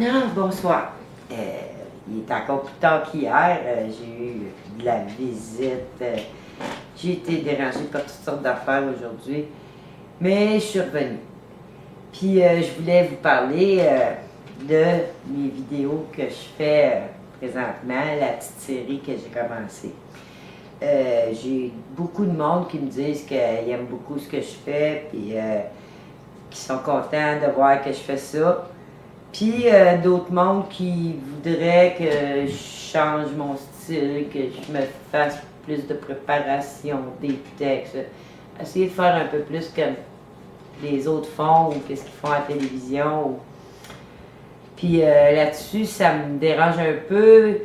Ah, bonsoir. Il est encore plus tard qu'hier. J'ai eu de la visite. J'ai été dérangée par toutes sortes d'affaires aujourd'hui. Mais je suis revenue. Puis je voulais vous parler de mes vidéos que je fais présentement, la petite série que j'ai commencée. J'ai beaucoup de monde qui me disent qu'ils aiment beaucoup ce que je fais, puis qui sont contents de voir que je fais ça. Puis d'autres mondes qui voudraient que je change mon style, que je me fasse plus de préparation des textes, essayer de faire un peu plus comme les autres font ou qu'est-ce qu'ils font à la télévision. Puis là-dessus, ça me dérange un peu.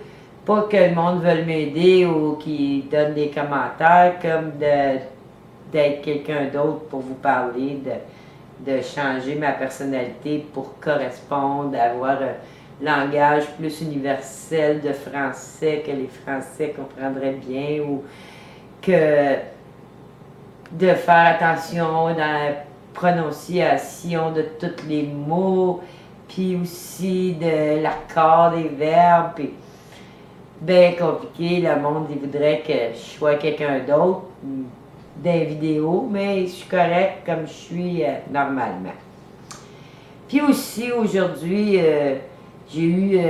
Pas que le monde veuille m'aider ou qu'il donne des commentaires, comme d'être quelqu'un d'autre pour vous parler, de changer ma personnalité pour correspondre, avoir un langage plus universel de français que les Français comprendraient bien, ou que de faire attention dans la prononciation de tous les mots, puis aussi de l'accord des verbes, puis bien compliqué. Le monde il voudrait que je sois quelqu'un d'autre des vidéos, mais je suis correct comme je suis normalement. Puis aussi aujourd'hui, j'ai eu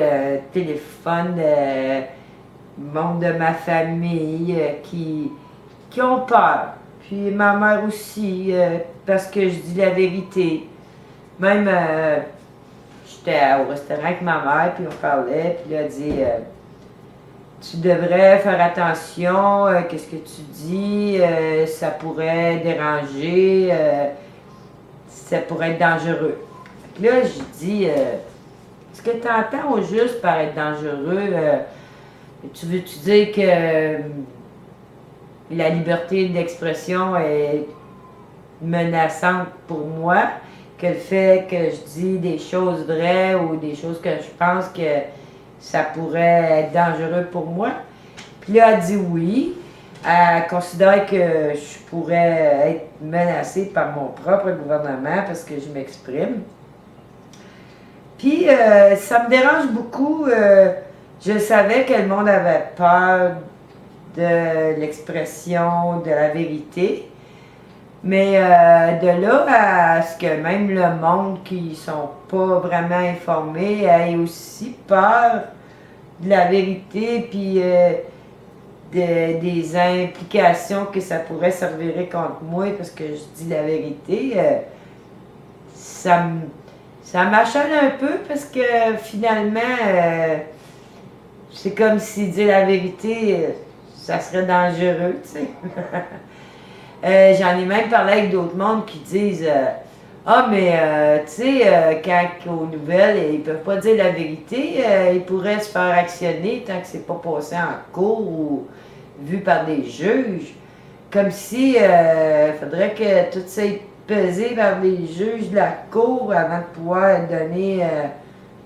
téléphone de membres de ma famille qui ont peur. Puis ma mère aussi, parce que je dis la vérité. Même, j'étais au restaurant avec ma mère, puis on parlait, puis elle a dit tu devrais faire attention, qu'est-ce que tu dis, ça pourrait déranger, ça pourrait être dangereux. Fait que là, je dis, ce que tu entends au juste par être dangereux, tu veux-tu dire que la liberté d'expression est menaçante pour moi, que le fait que je dis des choses vraies ou des choses que je pense que ça pourrait être dangereux pour moi? Puis là, elle dit oui. Elle considère que je pourrais être menacée par mon propre gouvernement parce que je m'exprime. Puis ça me dérange beaucoup. Je savais que le monde avait peur de l'expression, de la vérité. Mais de là à ce que même le monde qui sont pas vraiment informés ait aussi peur de la vérité, puis des implications que ça pourrait servir contre moi parce que je dis la vérité, ça m'achale un peu parce que finalement, c'est comme si dire la vérité, ça serait dangereux, tu sais. J'en ai même parlé avec d'autres mondes qui disent ah, mais tu sais, quand aux nouvelles, ils peuvent pas dire la vérité, ils pourraient se faire actionner tant que c'est pas passé en cours ou vu par des juges. Comme si faudrait que tout ça soit pesé par des juges de la cour avant de pouvoir donner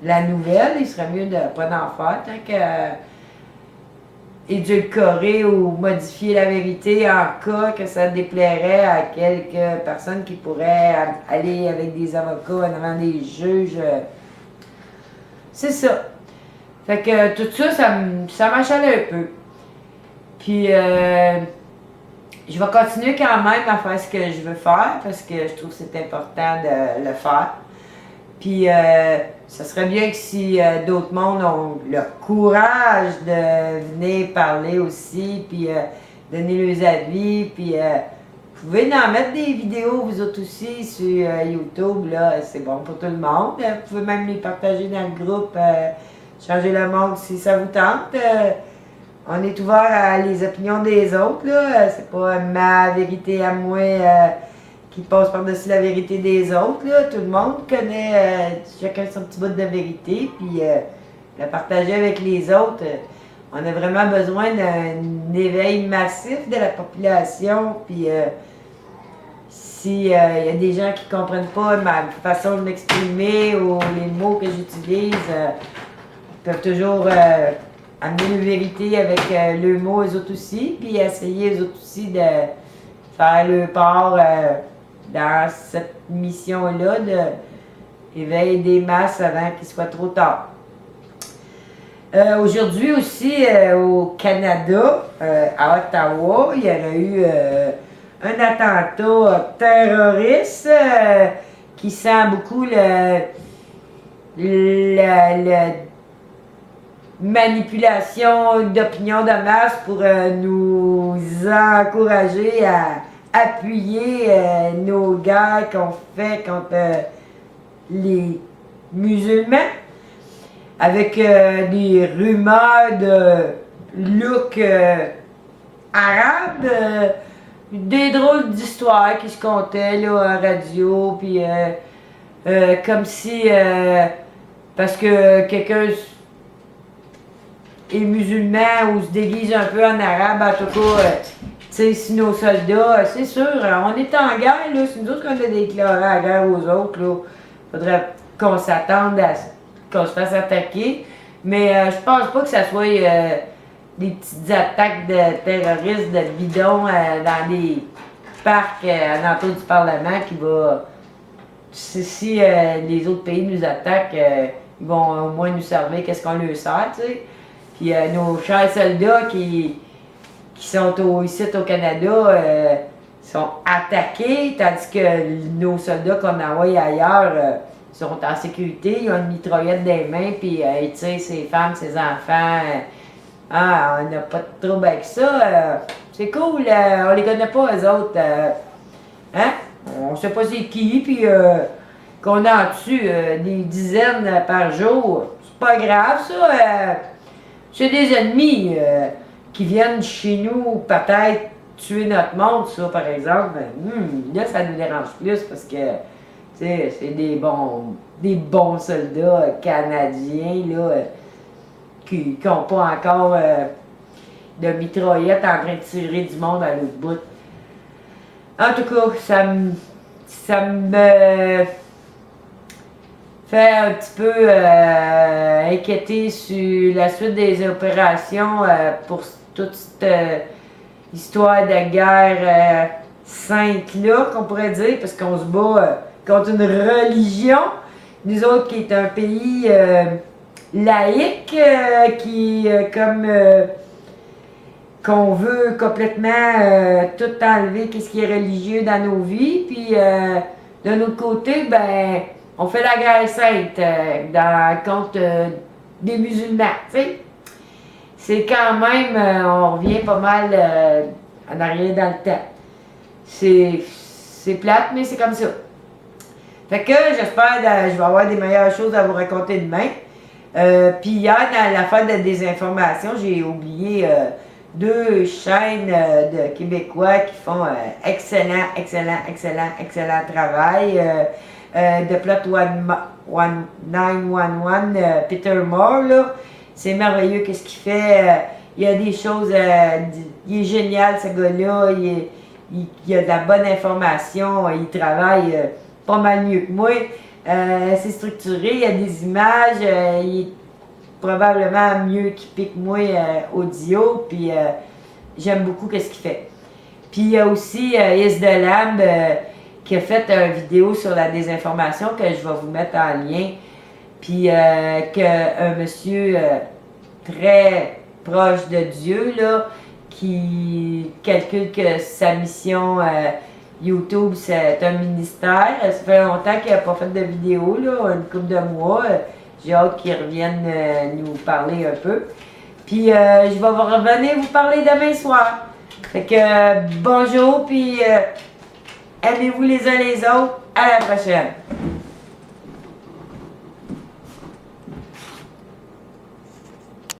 la nouvelle. Il serait mieux de pas en faire tant que édulcorer ou modifier la vérité en cas que ça déplairait à quelques personnes qui pourraient aller avec des avocats devant des juges. C'est ça. Fait que tout ça, ça m'achale un peu. Puis je vais continuer quand même à faire ce que je veux faire parce que je trouve que c'est important de le faire. Puis ça serait bien que si d'autres mondes ont le courage de venir parler aussi, puis donner leurs avis, puis vous pouvez en mettre des vidéos vous autres aussi sur YouTube, là, c'est bon pour tout le monde. Vous pouvez même les partager dans le groupe, changer le monde si ça vous tente. On est ouvert à les opinions des autres, là. C'est pas ma vérité à moi qui passe par-dessus la vérité des autres, là. Tout le monde connaît chacun son petit bout de vérité, puis la partager avec les autres. On a vraiment besoin d'un éveil massif de la population, puis s'il y a des gens qui ne comprennent pas ma façon de m'exprimer ou les mots que j'utilise, ils peuvent toujours amener une vérité avec le mot eux autres aussi, puis essayer eux autres aussi de faire leur part dans cette mission-là, éveille des masses avant qu'il soit trop tard. Aujourd'hui aussi, au Canada, à Ottawa, il y aurait eu un attentat terroriste qui sent beaucoup la manipulation d'opinion de masse pour nous encourager à appuyer nos guerres qu'on fait contre les musulmans, avec des rumeurs de look arabe, des drôles d'histoires qui se contaient là, à la radio, puis comme si, parce que quelqu'un est musulman ou se déguise un peu en arabe, en tout cas, tu sais, si nos soldats, c'est sûr, on est en guerre, là, c'est nous autres qu'on a déclaré la guerre aux autres, là, faudrait qu'on s'attende à qu'on se fasse attaquer, mais je pense pas que ça soit des petites attaques de terroristes, de bidons dans des parcs alentour du Parlement qui va... Si les autres pays nous attaquent, ils vont au moins nous servir qu'est-ce qu'on leur sert, tu sais. Puis nos chers soldats qui sont ici au Canada sont attaqués, tandis que nos soldats qu'on envoie ailleurs sont en sécurité, ils ont une mitraillette dans les mains, puis ils tirent ses femmes, ses enfants. On n'a pas de trouble avec ça. C'est cool, on les connaît pas, eux autres. Hein? On sait pas c'est qui, puis qu'on en tue des dizaines par jour. C'est pas grave, ça. C'est des ennemis qui viennent chez nous, peut-être tuer notre monde, ça, par exemple. Là, ça nous dérange plus parce que c'est des bons soldats canadiens là, qui n'ont pas encore de mitraillette en train de tirer du monde à l'autre bout. En tout cas, ça me fait un petit peu inquiéter sur la suite des opérations pour toute cette histoire de guerre sainte là, qu'on pourrait dire, parce qu'on se bat contre une religion, nous autres qui est un pays laïque, qui comme qu'on veut complètement tout enlever qu'est-ce qui est religieux dans nos vies, puis d'un autre côté, ben on fait la guerre sainte contre des musulmans, tu sais. C'est quand même, on revient pas mal en arrière dans le temps. C'est plate, mais c'est comme ça. Fait que j'espère que je vais avoir des meilleures choses à vous raconter demain. Puis hier, dans l'affaire de désinformation, j'ai oublié 2 chaînes de Québécois qui font excellent travail. De Plot 911, Peter Moore, là, c'est merveilleux qu'est-ce qu'il fait. Il y a des choses, il est génial ce gars-là, il a de la bonne information, il travaille pas mal mieux que moi. C'est structuré, il y a des images, il est probablement mieux qu'il que moi audio, puis j'aime beaucoup qu'est-ce qu'il fait. Puis il y a aussi Is the Lamb qui a fait une vidéo sur la désinformation que je vais vous mettre en lien, puis qu'un monsieur très proche de Dieu, là, qui calcule que sa mission YouTube, c'est un ministère. Ça fait longtemps qu'il n'a pas fait de vidéo, là, une couple de mois. J'ai hâte qu'il revienne nous parler un peu. Puis je vais revenir vous parler demain soir. Fait que bonjour, puis aimez-vous les uns les autres. À la prochaine.